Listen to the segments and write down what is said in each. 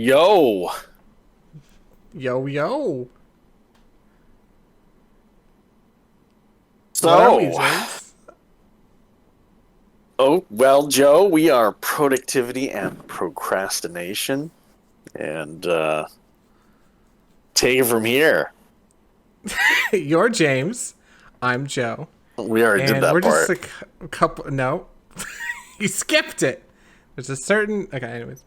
Yo. Yo, yo. What are we, So, James? Joe, we are productivity and procrastination. And take it from here. You're James. I'm Joe. We already did And we're that just part. a couple. No. You skipped it. There's a certain. Okay, anyways.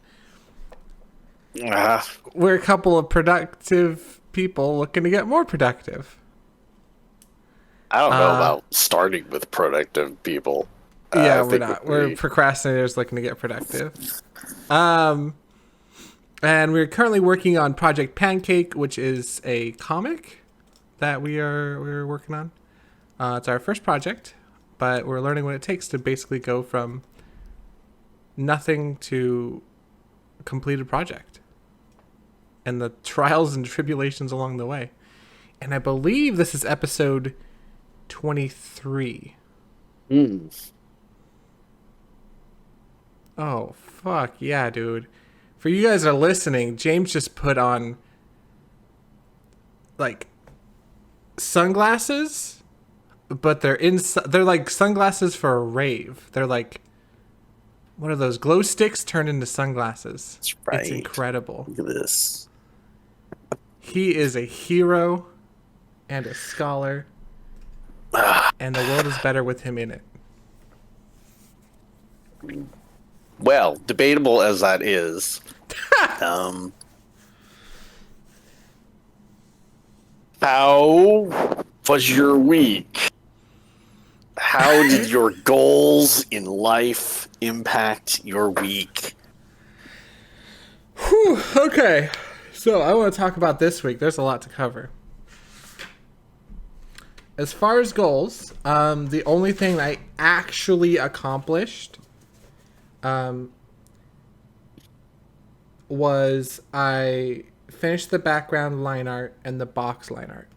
Ah, We're a couple of productive people looking to get more productive. I don't know Uh, about starting with productive people. I yeah, we're think not. We're we. procrastinators looking to get productive. Um, and we're currently working on Project Pancake, which is a comic that we're working on. It's our first project, but we're learning what it takes to basically go from nothing to a completed project and the trials and tribulations along the way. And I believe this is episode 23. Hmm. Oh, fuck. Yeah, dude. For you guys that are listening, James just put on like sunglasses, but they're like sunglasses for a rave. They're like what are those glow sticks turned into sunglasses? That's It's right. incredible. Look at this. He is a hero and a scholar, Ah, and the world is better with him in it. well, debatable as that is, um, how was your week? How did your goals in life impact your week? Whew, okay, so I want to talk about this week. There's a lot to cover. As far as goals, the only thing I actually accomplished um, was I finished the background line art and the box line art.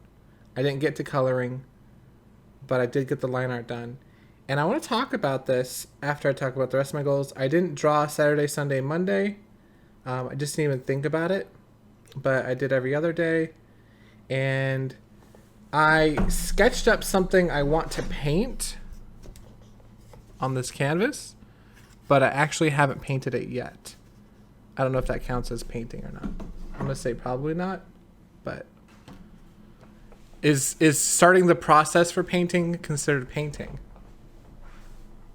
I didn't get to coloring, but I did get the line art done. And I want to talk about this after I talk about the rest of my goals. I didn't draw Saturday, Sunday, Monday. I just didn't even think about it, but I did every other day. And I sketched up something I want to paint on this canvas, but I actually haven't painted it yet. I don't know if that counts as painting or not. I'm gonna say probably not, but is starting the process for painting considered painting?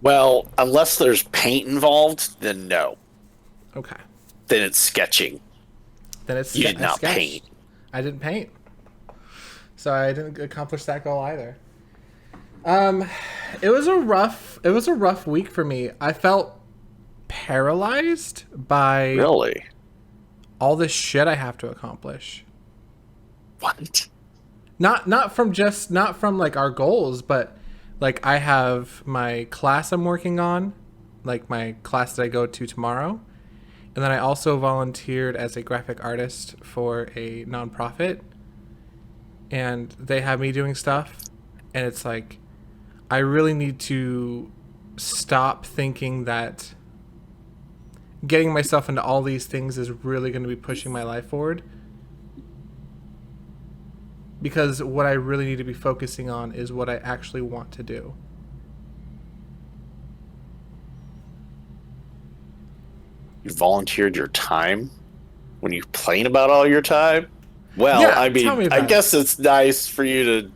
Well, unless there's paint involved, then no. Okay, Then it's sketching. then You did I not paint. sketched. I didn't paint, so I didn't accomplish that goal either. Um, it was a rough week for me. I felt paralyzed by Really? all this shit I have to accomplish. What? Not from like our goals, but like I have my class I'm working on, like my class that I go to tomorrow. And then I also volunteered as a graphic artist for a nonprofit. And they have me doing stuff, and it's like I really need to stop thinking that getting myself into all these things is really going to be pushing my life forward, because what I really need to be focusing on is what I actually want to do. You volunteered your time when you complain about all your time? Well, Yeah, I tell mean, me I about it. guess it's nice for you to,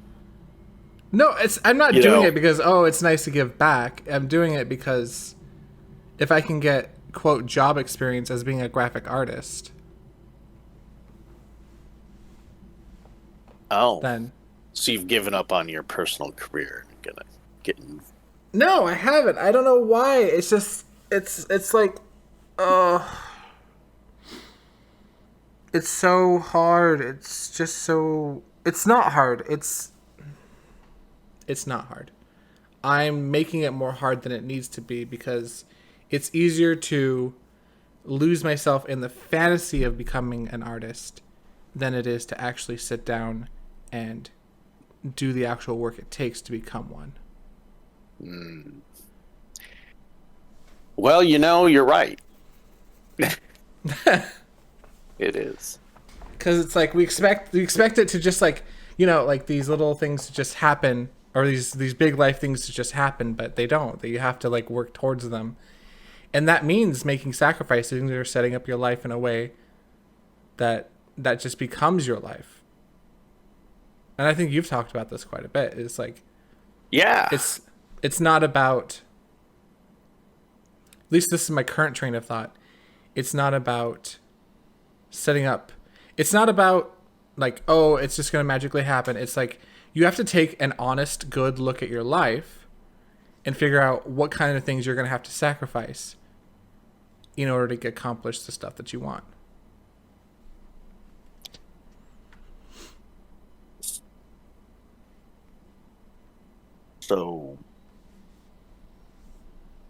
No, it's I'm not you doing know, it because oh, it's nice to give back. I'm doing it because if I can get quote job experience as being a graphic artist, oh, then so you've given up on your personal career and gonna get in. no, I haven't. I don't know why. It's just it's like uh it's so hard. It's just so it's not hard. It's not hard. I'm making it more hard than it needs to be because it's easier to lose myself in the fantasy of becoming an artist than it is to actually sit down and do the actual work it takes to become one. Mm. Well, you're right. It is. Because it's like we expect it to just like, like these little things to just happen, or these big life things to just happen, but they don't. That you have to like work towards them, and that means making sacrifices or setting up your life in a way that just becomes your life. And I think you've talked about this quite a bit. It's like Yeah. it's it's not about, at least this is my current train of thought. It's not about setting up. It's not about like, oh, it's just going to magically happen. It's like you have to take an honest, good look at your life and figure out what kind of things you're going to have to sacrifice in order to accomplish the stuff that you want. So,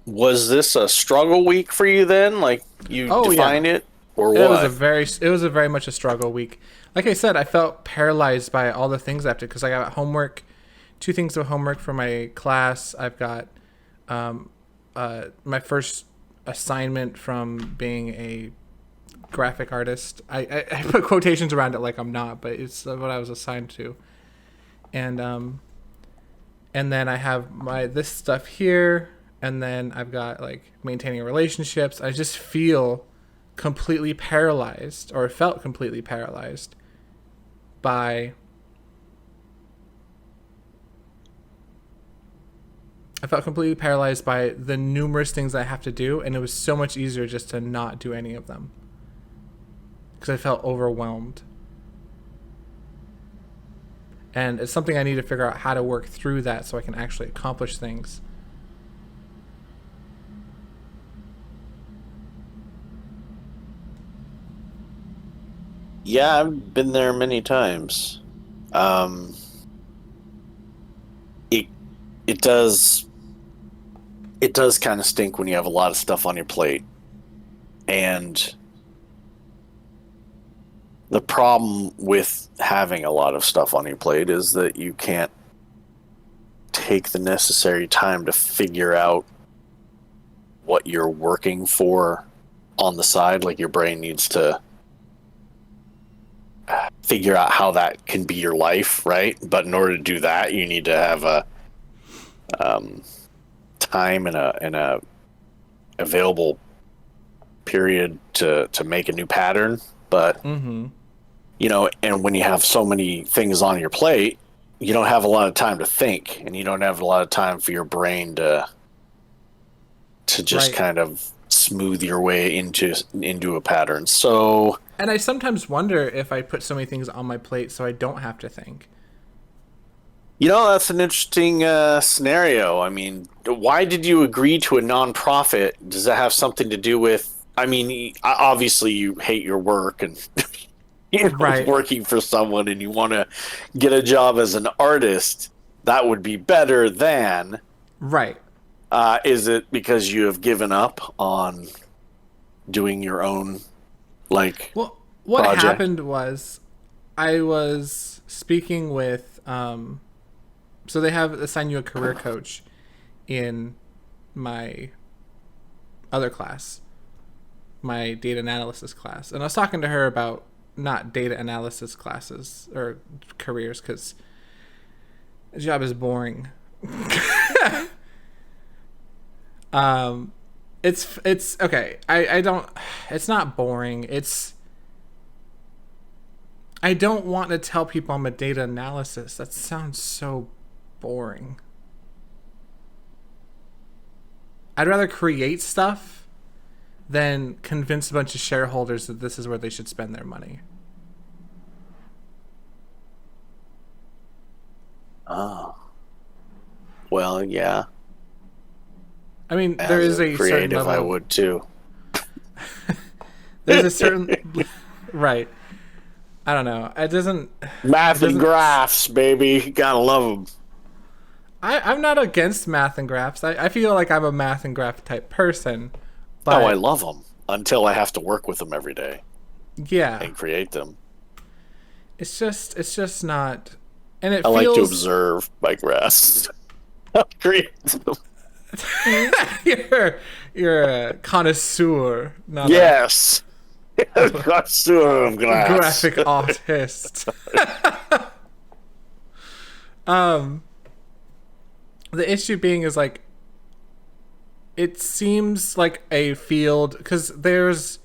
was this a struggle week for you then? Like you Oh yeah, define it, or it was a what? very it was a very much a struggle week. Like I said, I felt paralyzed by all the things I have to, because I got homework, two things of homework for my class. I've got my first assignment from being a graphic artist. I put quotations around it like I'm not, but it's what I was assigned to. And then I have my this stuff here, and then I've got like maintaining relationships. I just feel completely paralyzed, or felt completely paralyzed by I felt completely paralyzed by the numerous things I have to do, and it was so much easier just to not do any of them because I felt overwhelmed. And it's something I need to figure out how to work through that so I can actually accomplish things. Yeah, I've been there many times. Um, it it does kind of stink when you have a lot of stuff on your plate, and the problem with having a lot of stuff on your plate is that you can't take the necessary time to figure out what you're working for on the side. Like your brain needs to figure out how that can be your life, right? But in order to do that, you need to have a um, time and a available period to make a new pattern. But Mm-hmm. and when you have so many things on your plate, you don't have a lot of time to think, and you don't have a lot of time for your brain to just Right. kind of smooth your way into a pattern. So, And I sometimes wonder if I put so many things on my plate so I don't have to think. that's an interesting scenario. I mean, why did you agree to a nonprofit? Does that have something to do with? I mean, obviously you hate your work and Right. working for someone, and you want to get a job as an artist. That would be better than. Right. Is it because you have given up on doing your own like Well, what project? happened was I was speaking with so they have assigned you a career coach in my other class, my data analysis class. And I was talking to her about not data analysis classes or careers because the job is boring. um it's okay. I don't, it's not boring. It's, I don't want to tell people I'm a data analysis. That sounds so boring. I'd rather create stuff than convince a bunch of shareholders that this is where they should spend their money. Oh, well, yeah. I mean, there As is a a certain creative, level I of, would too. there's a certain right. I don't know. It Math and doesn't. graphs, baby, gotta love them. I'm not against math and graphs. I feel like I'm a math and graph type person, Oh, I but love them until I have to work with them every day yeah, and create them. it's just not, and it I like to feels observe my graphs. Create them. you're you're a connoisseur, not a Yes. That's what I'm gonna Graphic ask. artist. um, the issue being is like it seems like a field because there's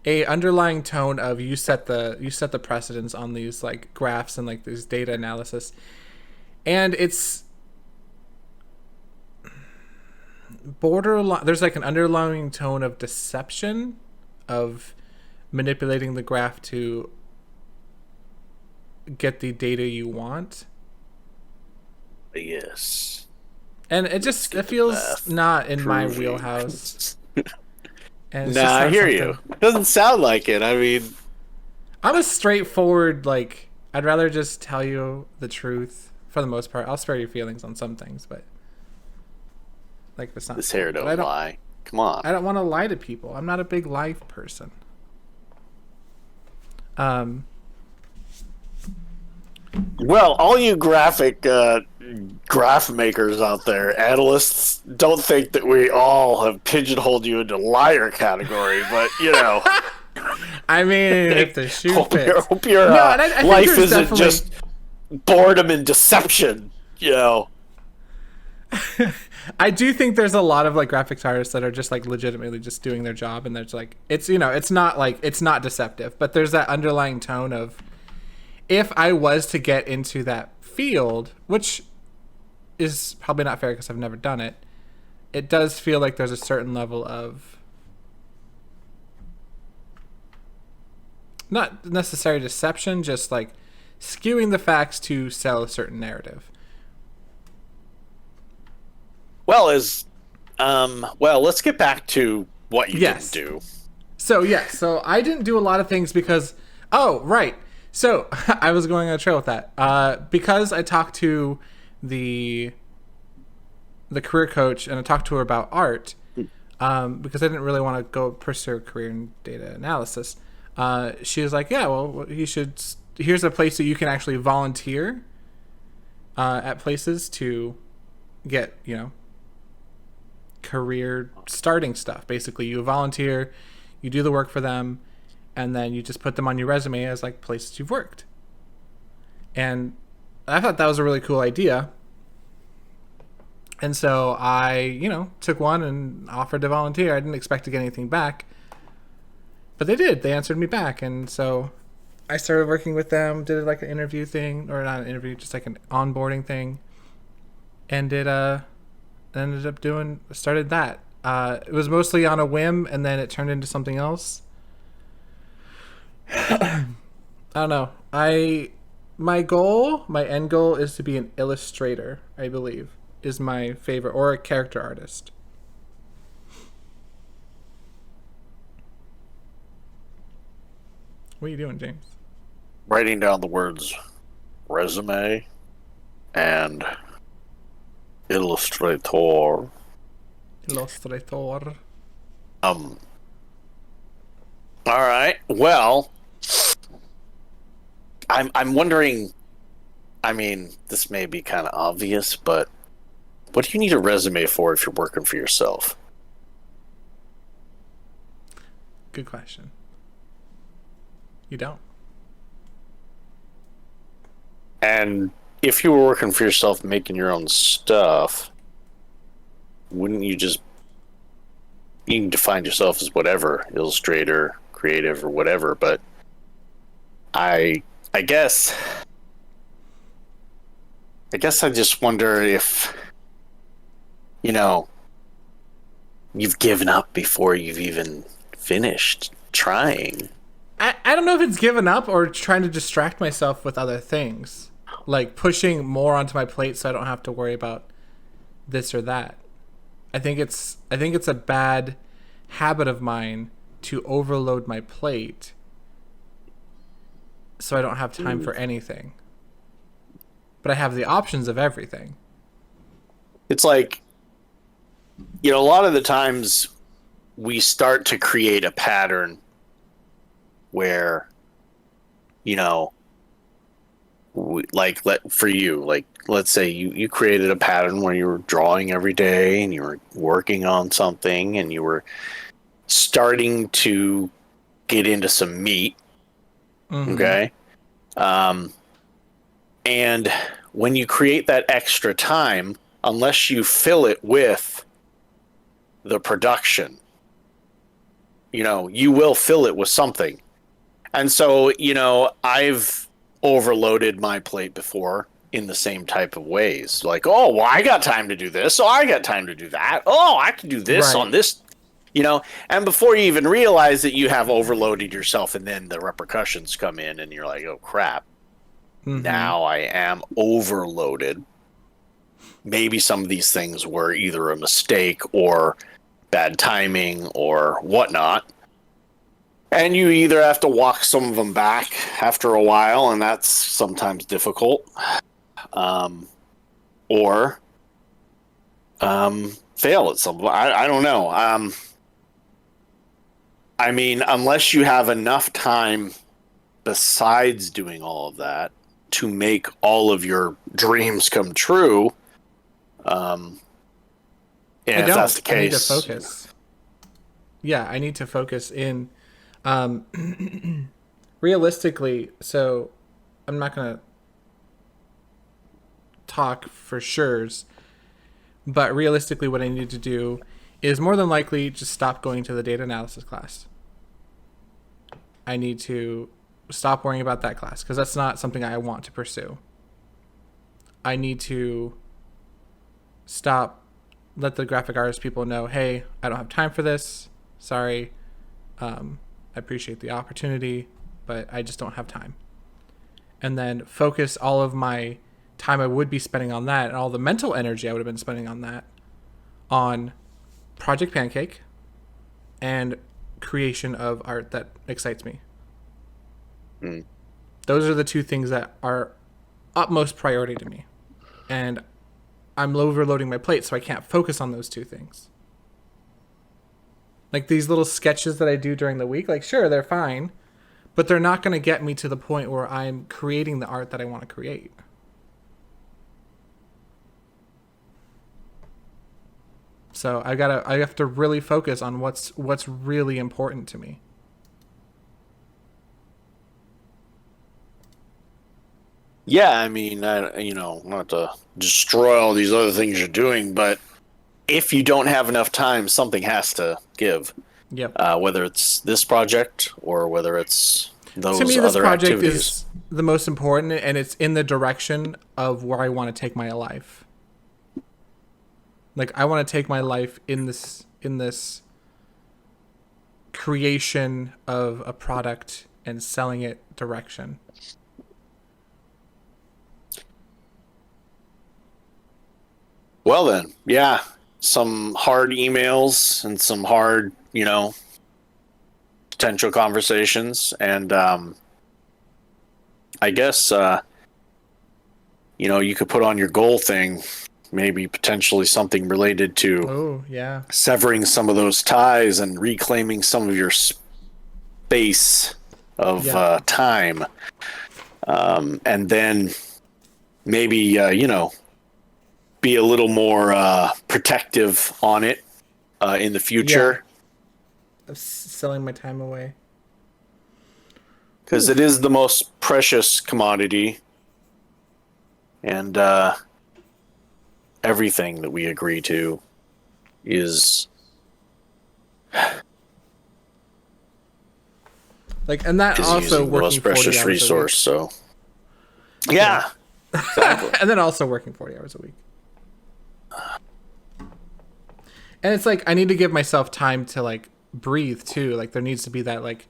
a underlying tone of you set the precedence on these like graphs and like these data analysis, and it's borderline. There's like an underlying tone of deception, of manipulating the graph to get the data you want, Yes. and Let's it get the feels math not in my proving. wheelhouse, and it's Nah, just I not hear you. something. Doesn't sound like it. I mean, I'm a straightforward, like, I'd rather just tell you the truth for the most part. I'll spare your feelings on some things, but like it's not this hair important. But don't lie. Come on. I don't want to lie to people. I'm not a big life person. Um Well, all you graph makers out there, analysts, don't think that we all have pigeonholed you into liar category, but I mean, if the shoe fits. hope your No, and I think life there's isn't definitely just boredom and deception. I do think there's a lot of like graphics artists that are just like legitimately just doing their job, and there's like it's not like it's not deceptive, but there's that underlying tone of if I was to get into that field, which is probably not fair because I've never done it, it does feel like there's a certain level of not necessarily deception, just like skewing the facts to sell a certain narrative. Well, let's get back to what you didn't Yes. do. So yeah, so I didn't do a lot of things because oh right. So I was going on a trail with that. Because I talked to the career coach and I talked to her about art, because I didn't really want to go pursue a career in data analysis. She was like, "Yeah, well, you should. Here's a place that you can actually volunteer at places to get career starting stuff. Basically, you volunteer, you do the work for them, and then you just put them on your resume as like places you've worked." And I thought that was a really cool idea. And so I, took one and offered to volunteer. I didn't expect to get anything back, but they did. They answered me back, and so I started working with them. Did like an interview thing, or not an interview, just like an onboarding thing, and it ended up started that. It was mostly on a whim, and then it turned into something else. I don't know. My end goal is to be an illustrator. I believe is my favorite, or a character artist. What are you doing, James? Writing down the words resume and illustrator. Illustrator. Um. All right. Well, I'm wondering. I mean, this may be kind of obvious, but what do you need a resume for if you're working for yourself? Good question. You don't. And if you were working for yourself, making your own stuff, wouldn't you just you can define yourself as whatever, illustrator, creative, or whatever? But I guess I just wonder if you've given up before you've even finished trying. I don't know if it's given up or trying to distract myself with other things, like pushing more onto my plate so I don't have to worry about this or that. I think it's a bad habit of mine to overload my plate so I don't have time for anything. But I have the options of everything. It's like, a lot of the times we start to create a pattern where, for you, like, let's say you created a pattern where you were drawing every day and you were working on something and you were starting to get into some meat. Mm-hmm. Okay. Um, and when you create that extra time, unless you fill it with the production, you will fill it with something. And so, I've overloaded my plate before in the same type of ways. Like, oh, well, I got time to do this. Oh, I got time to do that. Oh, I can do this on Right. this, and before you even realize that you have overloaded yourself, and then the repercussions come in, and you're like, oh, crap. Mm-hmm. Now I am overloaded. Maybe some of these things were either a mistake or bad timing or whatnot. And you either have to walk some of them back after a while, and that's sometimes difficult, um, or fail at some. I don't know. I mean, unless you have enough time besides doing all of that to make all of your dreams come true, I and if that's don't. the I need to case, focus. Yeah, I need to focus in. Realistically, so I'm not gonna talk for sure's, but realistically, what I need to do is more than likely just stop going to the data analysis class. I need to stop worrying about that class because that's not something I want to pursue. I need to stop, let the graphic artist people know, hey, I don't have time for this. Sorry. I appreciate the opportunity, but I just don't have time. And then focus all of my time I would be spending on that and all the mental energy I would have been spending on that on Project Pancake and creation of art that excites me. mm, Those are the two things that are utmost priority to me. And I'm overloading my plate, so I can't focus on those two things. Like these little sketches that I do during the week, like, sure, they're fine, but they're not going to get me to the point where I'm creating the art that I want to create. So I have to really focus on what's really important to me. yeah, I mean, not to destroy all these other things you're doing, but if you don't have enough time, something has to give. Yep. Whether it's this project or whether it's To those me, this other project activities. is the most important, and it's in the direction of where I want to take my life. Like I want to take my life in this creation of a product and selling it direction. Well, then, yeah, some hard emails and some hard, potential conversations. And I guess, you could put on your goal thing, maybe potentially something related to Oh yeah, severing some of those ties and reclaiming some of your space of yeah, time. And then maybe, be a little more protective on it in the yeah. future, Of selling my time away. because it Oof. is the most precious commodity, and everything that we agree to is Like, and that is also using the working most 40 precious hours a resource. week. So Yeah. yeah, exactly. And then also working 40 hours a week. And it's like I need to give myself time to like breathe too. Like there needs to be that like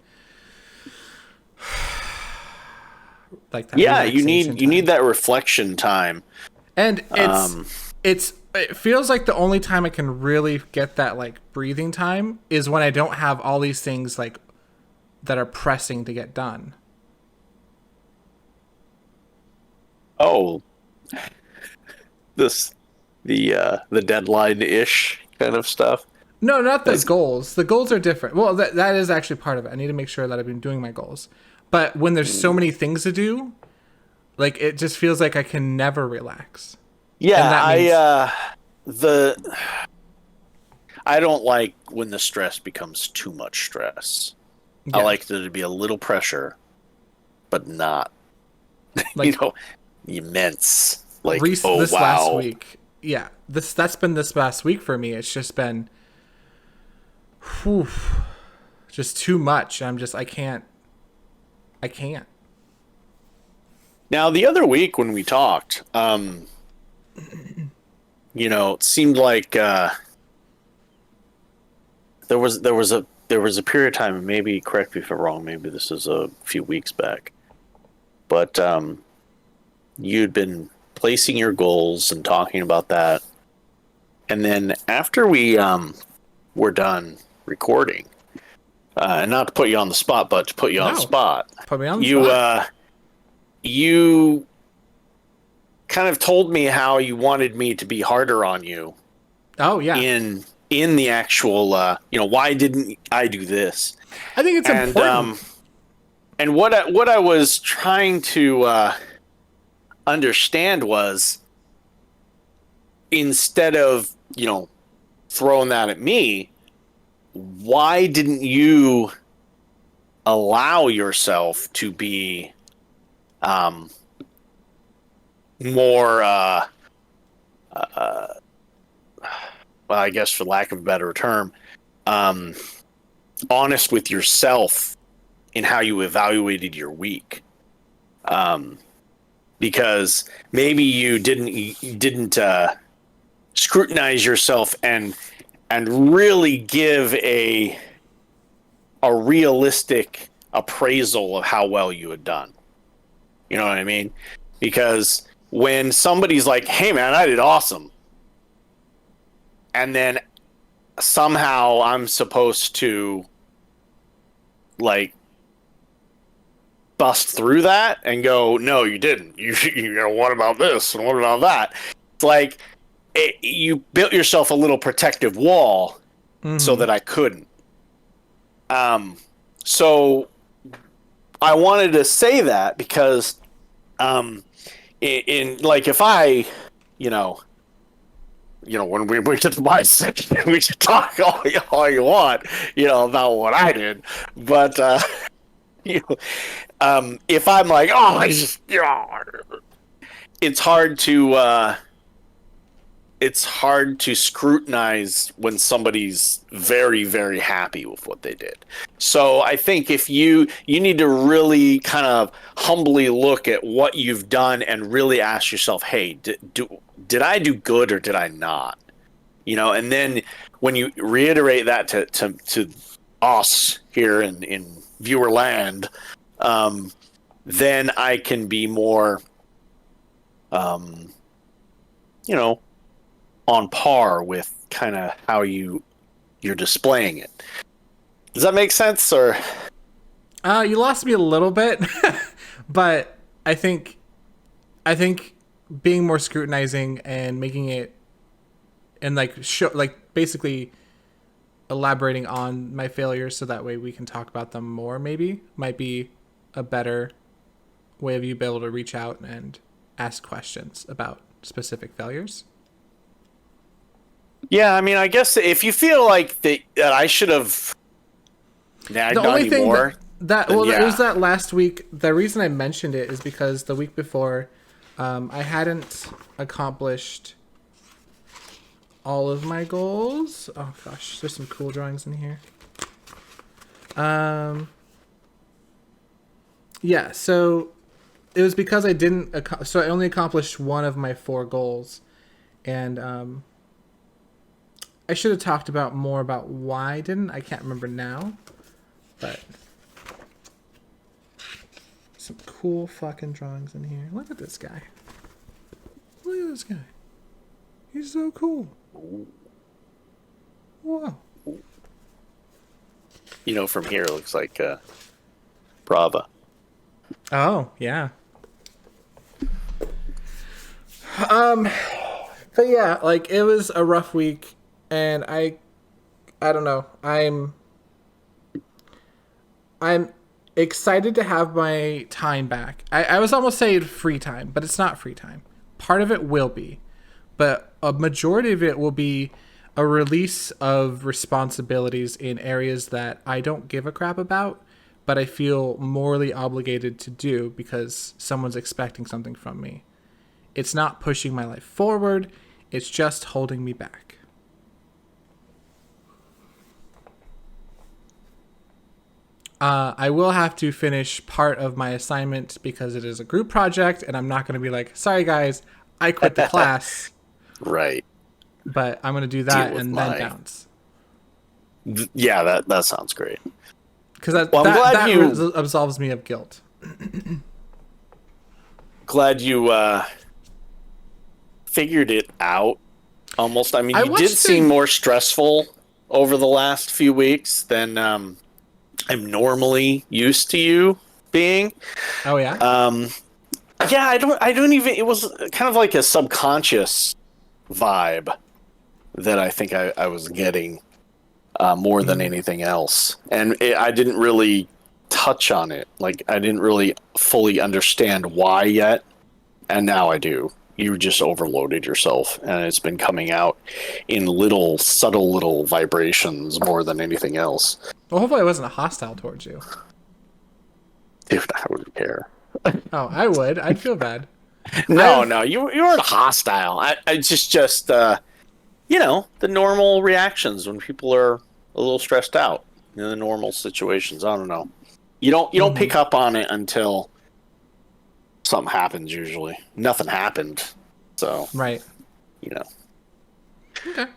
that Yeah, you relaxation need you need time. that reflection time. And Um, it feels like the only time I can really get that like breathing time is when I don't have all these things like that are pressing to get done. oh, this the deadline ish kind of stuff. No, not the That's goals. The goals are different. Well, that is actually part of it. I need to make sure that I've been doing my goals. But when there's so many things to do, like it just feels like I can never relax. And yeah. that means The I don't like when the stress becomes too much stress. I Yeah. like there to be a little pressure, but not, you Like know, immense. Like, Reese oh this last wow. week. Yeah. That's been this past week for me. It's just been whew, just too much. I can't. Now the other week when we talked, it seemed like there was a period of time, and maybe correct me if I'm wrong, maybe this is a few weeks back, but you'd been placing your goals and talking about that, and then after we were done recording, and not to put you on the spot, but to put you on the No. spot, Put me on the you spot. you kind of told me how you wanted me to be harder on you Oh yeah. in the actual why didn't I do this? I think it's And important. what I was trying to understand was, instead of throwing that at me, why didn't you allow yourself to be um more well, I guess for lack of a better term, um honest with yourself in how you evaluated your week? um because maybe you didn't scrutinize yourself and really give a realistic appraisal of how well you had done. You know what I mean? Because when somebody's like, "Hey man, I did awesome," and then somehow I'm supposed to like bust through that and go, "No, you didn't. What about this and what about that?" It's like you built yourself a little protective wall so Mm-hmm. that I couldn't. Um, so I wanted to say that because, in like, if I, you know, when we get to my section, we should talk all you want, about what I did, but you know, if I'm like, oh, I just, it's hard to scrutinize when somebody's very, very happy with what they did. So I think if you need to really kind of humbly look at what you've done and really ask yourself, hey, did I do good or did I not? And then when you reiterate that to us here in viewer land, then I can be more, um, you know, on par with kind of how you're displaying it. Does that make sense? Or You lost me a little bit, but I think being more scrutinizing and making it and like show like basically elaborating on my failures so that way we can talk about them more maybe might be a better way of you be able to reach out and ask questions about specific failures. yeah, I mean, I guess if you feel like that I should have The nagged on only you thing more, then it was yeah. that last week. The reason I mentioned it is because the week before, I hadn't accomplished all of my goals. Oh gosh, there's some cool drawings in here. Um, yeah, so it was because I didn't. So I only accomplished one of my four goals, and I should have talked about more about why I didn't. I can't remember now, but some cool fucking drawings in here. Look at this guy. Look at this guy. He's so cool. Whoa. From here it looks like Brava. Oh yeah. Um, but yeah, like it was a rough week, and I don't know. I'm excited to have my time back. I was almost saying free time, but it's not free time. Part of it will be, but a majority of it will be a release of responsibilities in areas that I don't give a crap about but I feel morally obligated to do because someone's expecting something from me. It's not pushing my life forward, it's just holding me back. I will have to finish part of my assignment because it is a group project, and I'm not going to be like, sorry guys, I quit the class. Right. But I'm going to do Deal that with and then bounce. Yeah, that sounds great. Because that, Well, I'm glad that you absolves me of guilt. glad you figured it out. Almost. I mean, I you did watched seem the... more stressful over the last few weeks than I'm normally used to you being. Oh, yeah? Yeah, I don't even. It was kind of like a subconscious vibe that I think I was getting more than anything else, and I didn't really touch on it. Like I didn't really fully understand why yet, and now I do. You just overloaded yourself, and it's been coming out in little subtle little vibrations more than anything else. Well, hopefully I wasn't hostile towards you. Dude, I wouldn't care. Oh, I would. I'd feel bad. No, I've... no, you weren't hostile. I just the normal reactions when people are a little stressed out in the normal situations. I don't know. You don't pick up on it until something happens. Usually, nothing happened, so Right. you know. Okay.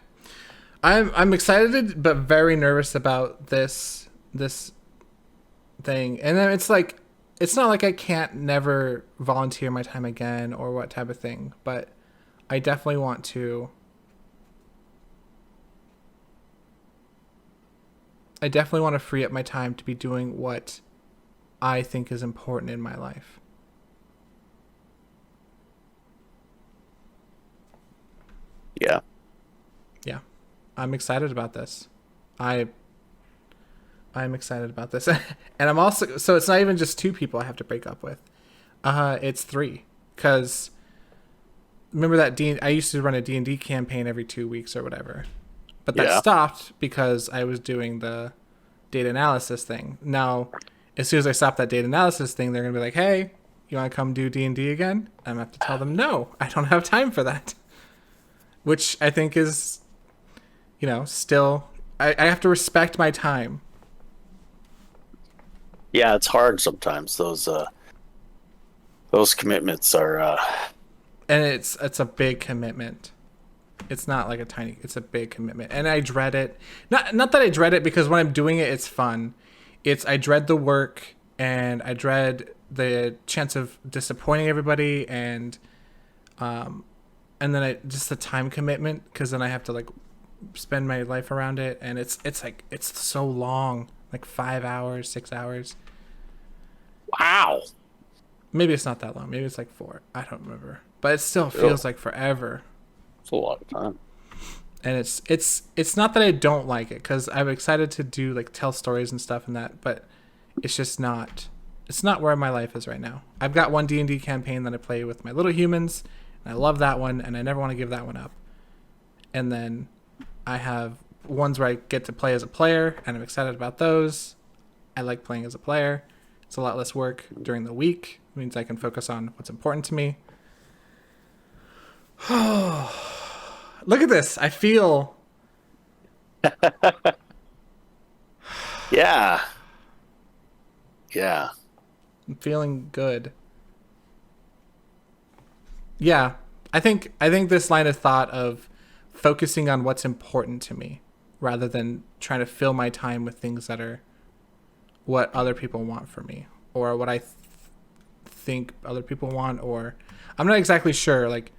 I'm excited but very nervous about this thing. And then it's not like I can't never volunteer my time again or what type of thing, but I definitely want to free up my time to be doing what I think is important in my life. Yeah. Yeah. I'm excited about this. I'm excited about this. And I'm also, so it's not even just two people I have to break up with. It's three, cuz remember that I used to run a D&D campaign every 2 weeks or whatever. But that stopped because I was doing the data analysis thing. Now, as soon as I stop that data analysis thing, they're going to be like, "Hey, you want to come do D&D again?" I'm going to have to tell them, "No, I don't have time for that." Which I think is, still, I have to respect my time. Yeah, it's hard sometimes. Those commitments are. And it's a big commitment. It's not like it's a big commitment. And I dread it. Not that I dread it because when I'm doing it, it's fun. I dread the work and I dread the chance of disappointing everybody and then just the time commitment because then I have to like spend my life around it and it's so long, like 5 hours, 6 hours. Wow. Maybe it's not that long. Maybe it's like 4. I don't remember. But it still feels like forever. It's a lot of time. And it's not that I don't like it because I'm excited to do like tell stories and stuff and that, but it's just not. It's not where my life is right now. I've got one D&D campaign that I play with my little humans, and I love that one, and I never want to give that one up. And then I have ones where I get to play as a player, and I'm excited about those. I like playing as a player. It's a lot less work during the week. It means I can focus on what's important to me. Look at this. I feel... Yeah. Yeah. I'm feeling good. Yeah. I think this line of thought of focusing on what's important to me rather than trying to fill my time with things that are what other people want for me or what I think other people want, or I'm not exactly sure. Like,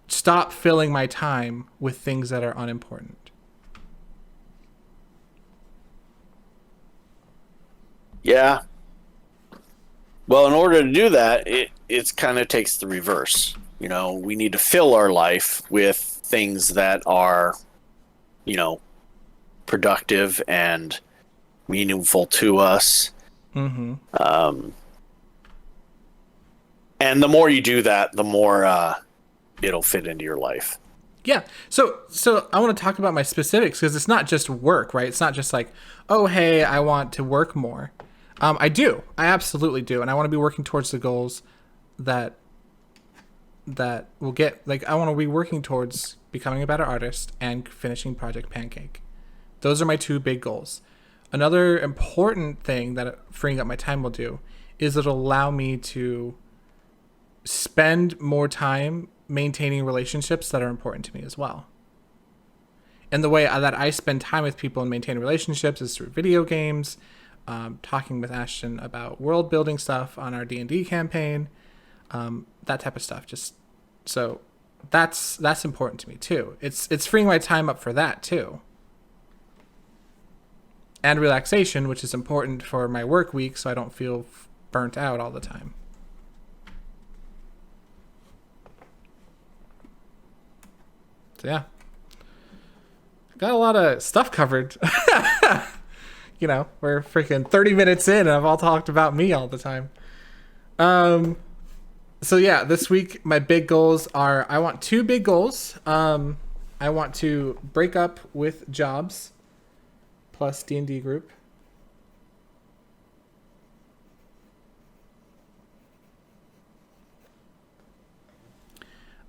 stop filling my time with things that are unimportant. Yeah. Well, in order to do that, it's kind of takes the reverse. We need to fill our life with things that are, productive and meaningful to us. Mm-hmm. And the more you do that, the more it'll fit into your life. Yeah. So I want to talk about my specifics because it's not just work, right? It's not just like, oh, hey, I want to work more. I do. I absolutely do, and I want to be working towards the goals that will get like I want to be working towards becoming a better artist and finishing Project Pancake. Those are my two big goals. Another important thing that freeing up my time will do is it'll allow me to spend more time maintaining relationships that are important to me as well. And the way that I spend time with people and maintain relationships is through video games, talking with Ashton about world building stuff on our D&D campaign, that type of stuff. Just so that's important to me too. It's freeing my time up for that too. And relaxation, which is important for my work week so I don't feel burnt out all the time. So yeah. Got a lot of stuff covered. We're freaking 30 minutes in and I've all talked about me all the time. So yeah, this week my big goals are I want two big goals. I want to break up with jobs plus D&D group.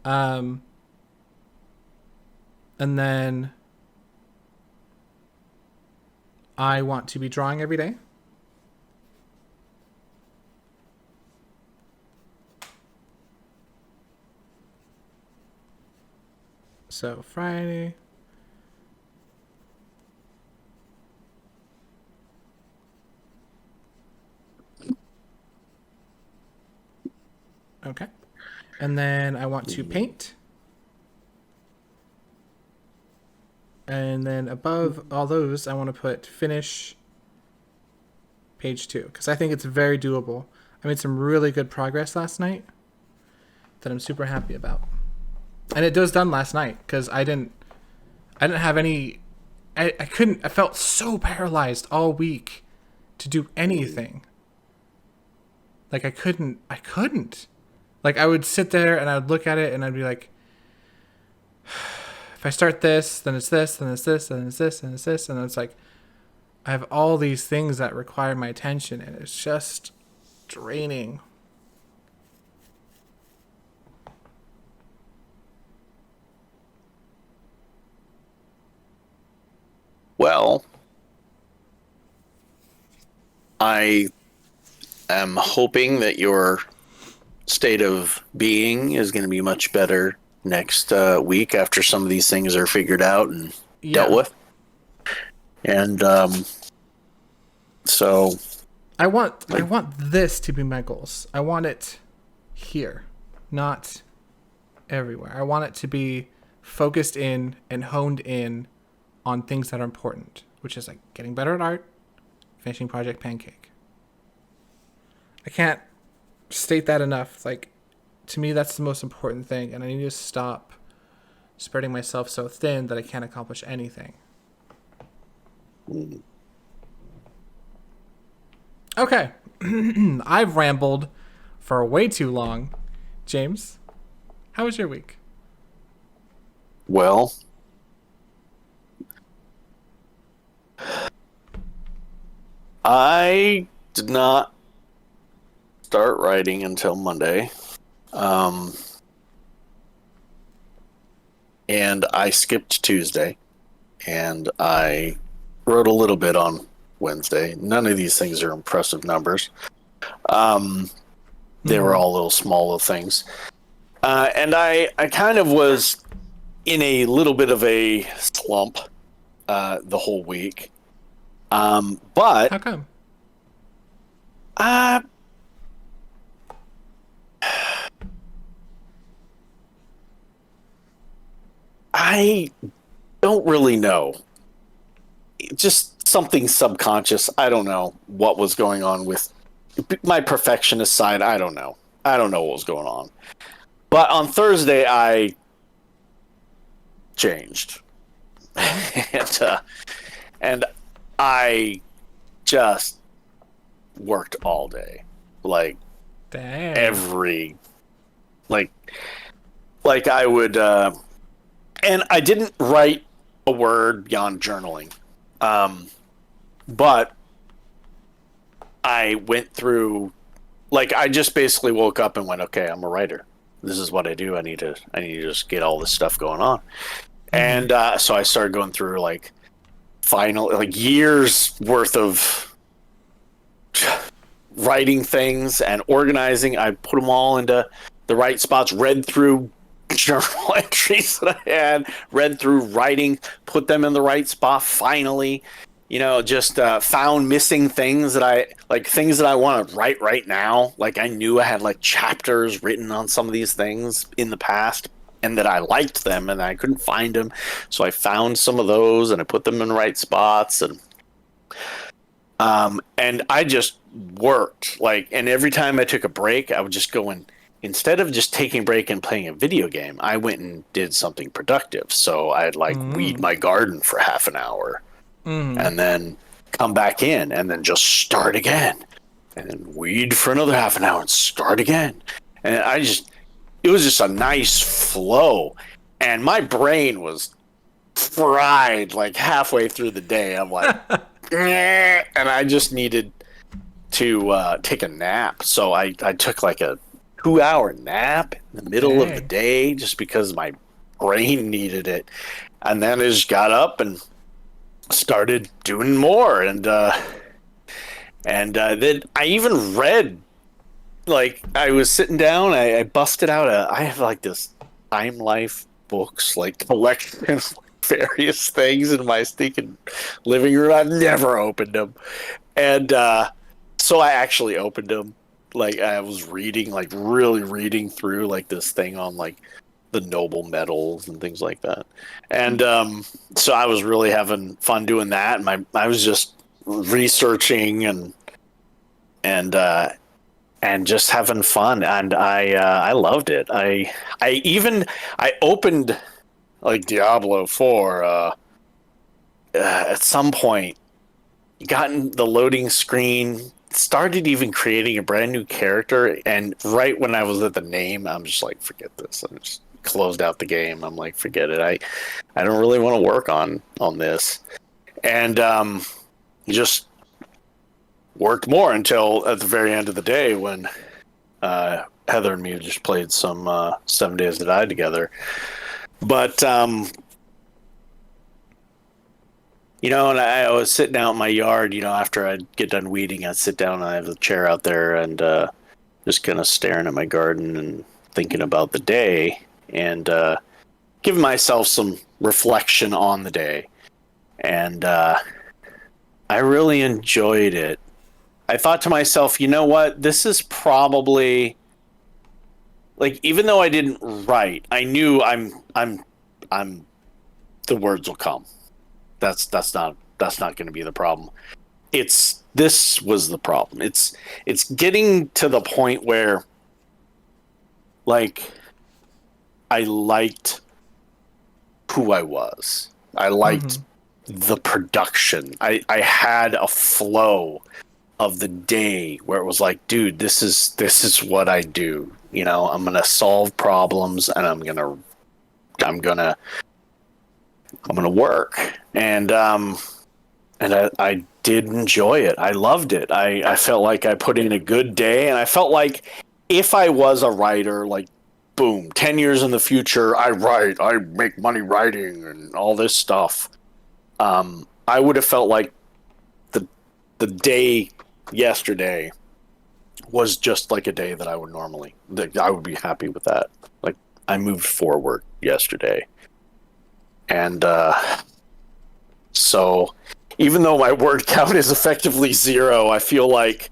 And then I want to be drawing every day. So Friday. Okay. And then I want to paint. And then above all those, I want to put finish page 2 because I think it's very doable. I made some really good progress last night that I'm super happy about. And it was done last night because I didn't have any. I couldn't. I felt so paralyzed all week to do anything. Like I couldn't. Like I would sit there and I would look at it and I'd be like, if I start this, then it's this, then it's this, then it's this, and it's this, and it's like I have all these things that require my attention and it's just draining. Well, I am hoping that your state of being is going to be much better next week after some of these things are figured out and dealt with. And so I want this to be my goals. I want it here, not everywhere. I want it to be focused in and honed in on things that are important, which is like getting better at art, finishing Project Pancake. I can't state that enough. Like, to me, that's the most important thing, and I need to stop spreading myself so thin that I can't accomplish anything. Okay. I've rambled for way too long. James, how was your week? Well, I did not start writing until Monday. And I skipped Tuesday. And I wrote a little bit on Wednesday. None of these things are impressive numbers. They were all little small little things. And I kind of was in a little bit of a slump the whole week. But how come? I don't really know. Just something subconscious. I don't know what was going on with my perfectionist side. I don't know. I don't know what was going on. But on Thursday, I changed. And I just worked all day. Like, Dang. like I would, and I didn't write a word beyond journaling. But I went through, like, I just basically woke up and went, okay, I'm a writer. This is what I do. I need to just get all this stuff going on. Mm-hmm. And so I started going through like years worth of writing things and organizing. I put them all into the right spots, read through journal entries that I had, read through writing, put them in the right spot finally. Just found missing things that I want to write right now. Like I knew I had like chapters written on some of these things in the past and that I liked them and I couldn't find them. So I found some of those and I put them in the right spots and I just worked and every time I took a break, I would just go and instead of just taking a break and playing a video game, I went and did something productive. So I'd like weed Mm-hmm. my garden for half an hour Mm-hmm. and then come back in and then just start again and then weed for another half an hour and start again. And it was just a nice flow. And my brain was fried like halfway through the day. I'm like, and I just needed to take a nap. So I took like a 2-hour nap in the middle of the Dang. day just because my brain needed it. And then I just got up and started doing more. And then I even read, like, I was sitting down, I busted out I have like this Time Life books, like collection of various things in my stinking living room. I've never opened them. And so I actually opened them. Like I was reading, like really reading through like this thing on like the noble metals and things like that. And so I was really having fun doing that. And I was just researching and and just having fun. And I loved it. I opened like Diablo 4 at some point, gotten the loading screen, started even creating a brand new character, and right when I was at the name, I'm just like, forget this. I just closed out the game. I'm like, forget it. I don't really want to work on this. And just worked more until at the very end of the day when Heather and me just played some 7 Days to Die together. But and I was sitting out in my yard, after I'd get done weeding, I'd sit down and I have a chair out there and just kind of staring at my garden and thinking about the day and giving myself some reflection on the day. And I really enjoyed it. I thought to myself, you know what? This is probably like, even though I didn't write, I knew I'm the words will come. That's not going to be the problem. This was the problem. It's getting to the point where like I liked who I was. I liked Mm-hmm. the production. I had a flow of the day where it was like, dude, this is what I do. I'm gonna solve problems and I'm gonna work. And I did enjoy it. I loved it. I felt like I put in a good day, and I felt like if I was a writer, like, boom, 10 years in the future, I make money writing and all this stuff. I would have felt like the day yesterday was just like a day that I would be happy with that. Like, I moved forward yesterday. And so even though my word count is effectively 0, I feel like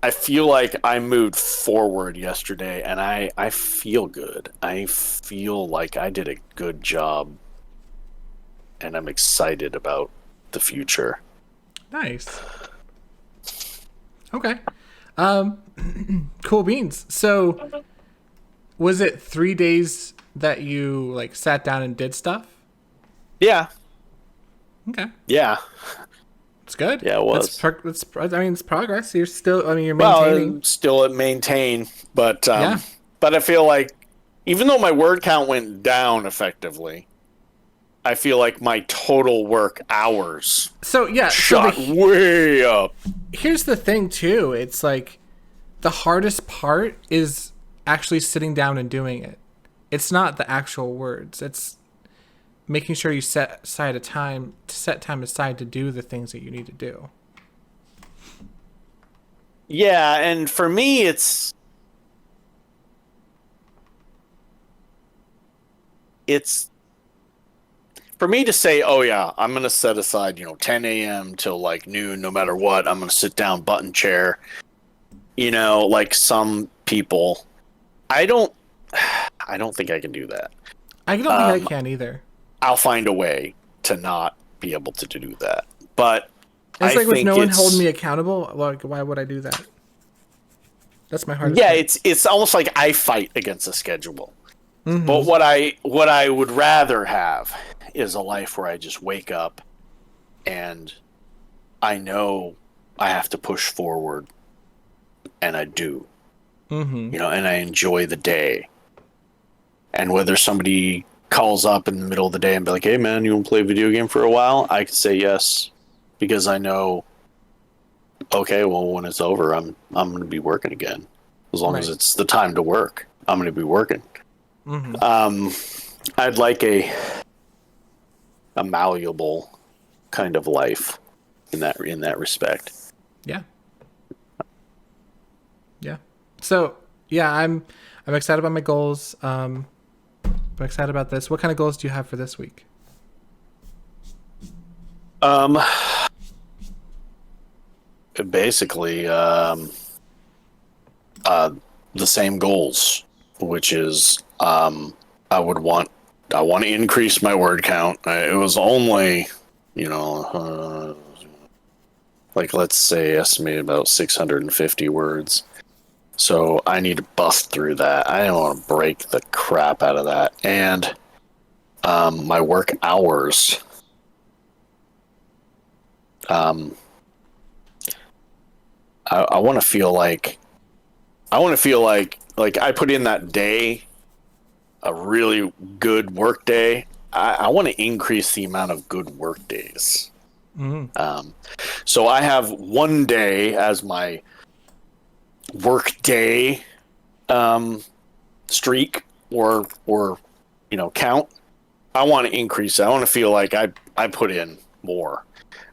I moved forward yesterday, and I feel good. I feel like I did a good job, and I'm excited about the future. Nice. Okay. Cool beans. So, was it 3 days that you like sat down and did stuff? Yeah, Okay, yeah, it's good. yeah. It was. I mean, it's progress. You're still. I mean, you're maintaining. Well, still at maintain, Yeah. but I feel like even though my word count went down effectively, I feel like my total work hours So yeah, shot way up. here's the thing too. It's like the hardest part is actually sitting down and doing it. It's not the actual words. It's making sure you set aside a time to set time aside to do the things that you need to do. Yeah, and for me, it's for me to say, oh yeah, I'm gonna set aside 10 a.m. till like noon, no matter what. I'm gonna sit down, button chair. Like some people, I don't, I don't think I can do that. I don't think I Um, can either. I'll find a way to not be able to do that, but It's I like with no think one holding it's me accountable. Like, why would I do that? That's my hardest yeah, part. it's almost like I fight against a schedule. But Mm-hmm. what I would rather have is a life where I just wake up and I know I have to push forward and I do. Mm-hmm. And I enjoy the day. And whether somebody calls up in the middle of the day and be like, "Hey man, you want to play a video game for a while?" I can say yes because I know okay, well when it's over, I'm going to be working again. As long as Right. it's the time to work, I'm going to be working. Mm-hmm. Um I'd like a malleable kind of life in that respect. Yeah. Yeah. So yeah, I'm excited about my goals. I'm excited about this. What kind of goals do you have for this week? Um Basically uh the same goals, which is I would want I want to increase my word count. It was only, you know, like let's say estimated about 650 words. So I need to bust through that. I don't want to break the crap out of that. And my work hours. Um, I want to feel like like I put in that day a really good work day. I want to increase the amount of good work days. Mm. Um, so I have one day as my work day streak or count. I want to increase it. I want to feel like I put in more,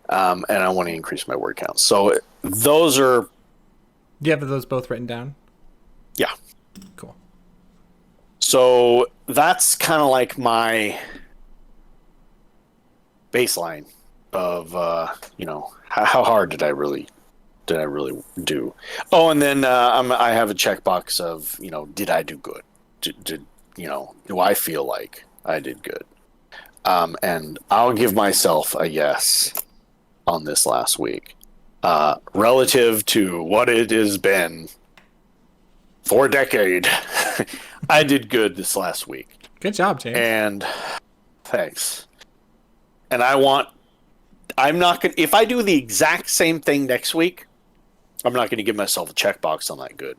and I want to increase my word count. So those are Do you have those both written down? yeah. Cool. So that's kind of like my baseline of how hard did I really do. Oh, and then I have a checkbox of did I do good? Do I feel like I did good? And I'll give myself a yes on this last week, relative to what it has been for a decade. I did good this last week, Good job, James. and thanks. And I'm not gonna. If I do the exact same thing next week, I'm not going to give myself a checkbox on that good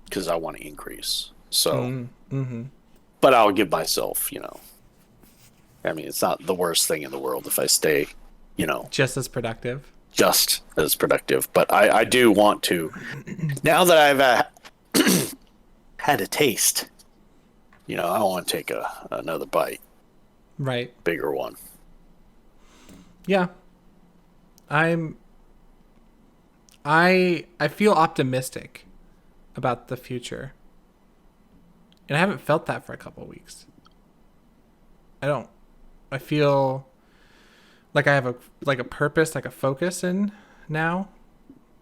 because I want to increase. So, Mm-hmm. but I'll give myself, I mean, it's not the worst thing in the world if I stay, Just as productive. just as productive. But I do want to, now that I've had a taste, I want to take another bite, Right. bigger one. Yeah. I'm I feel optimistic about the future. And I haven't felt that for a couple of weeks. I don't I feel like I have a purpose, like a focus in now.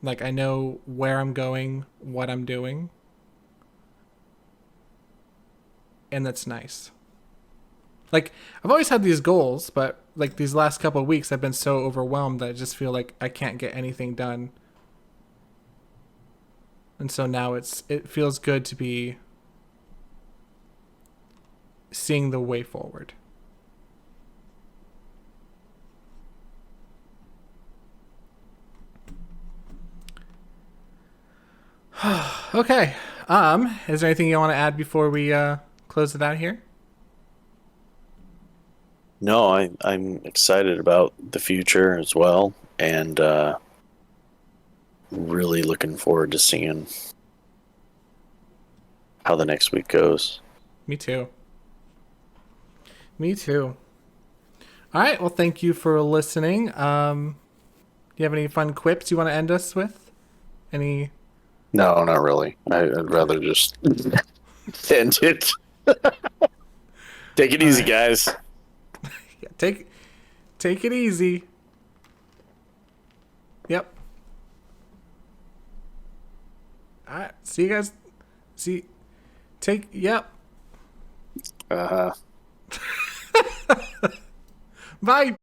Like I know where I'm going, what I'm doing. And that's nice. Like I've always had these goals, but like these last couple of weeks I've been so overwhelmed that I just feel like I can't get anything done. And so now it feels good to be seeing the way forward. Okay. Is there anything you want to add before we close it out here? No, I'm excited about the future as well, and really looking forward to seeing how the next week goes. Me too. Me too. All right. Well, thank you for listening. Do you have any fun quips you want to end us with? Any? No, not really. I'd Okay. rather just end it. Take it All easy, right. guys. Yeah, take it easy. Yep. All right. See you guys. See. Take. Yep. Uh huh. Bye.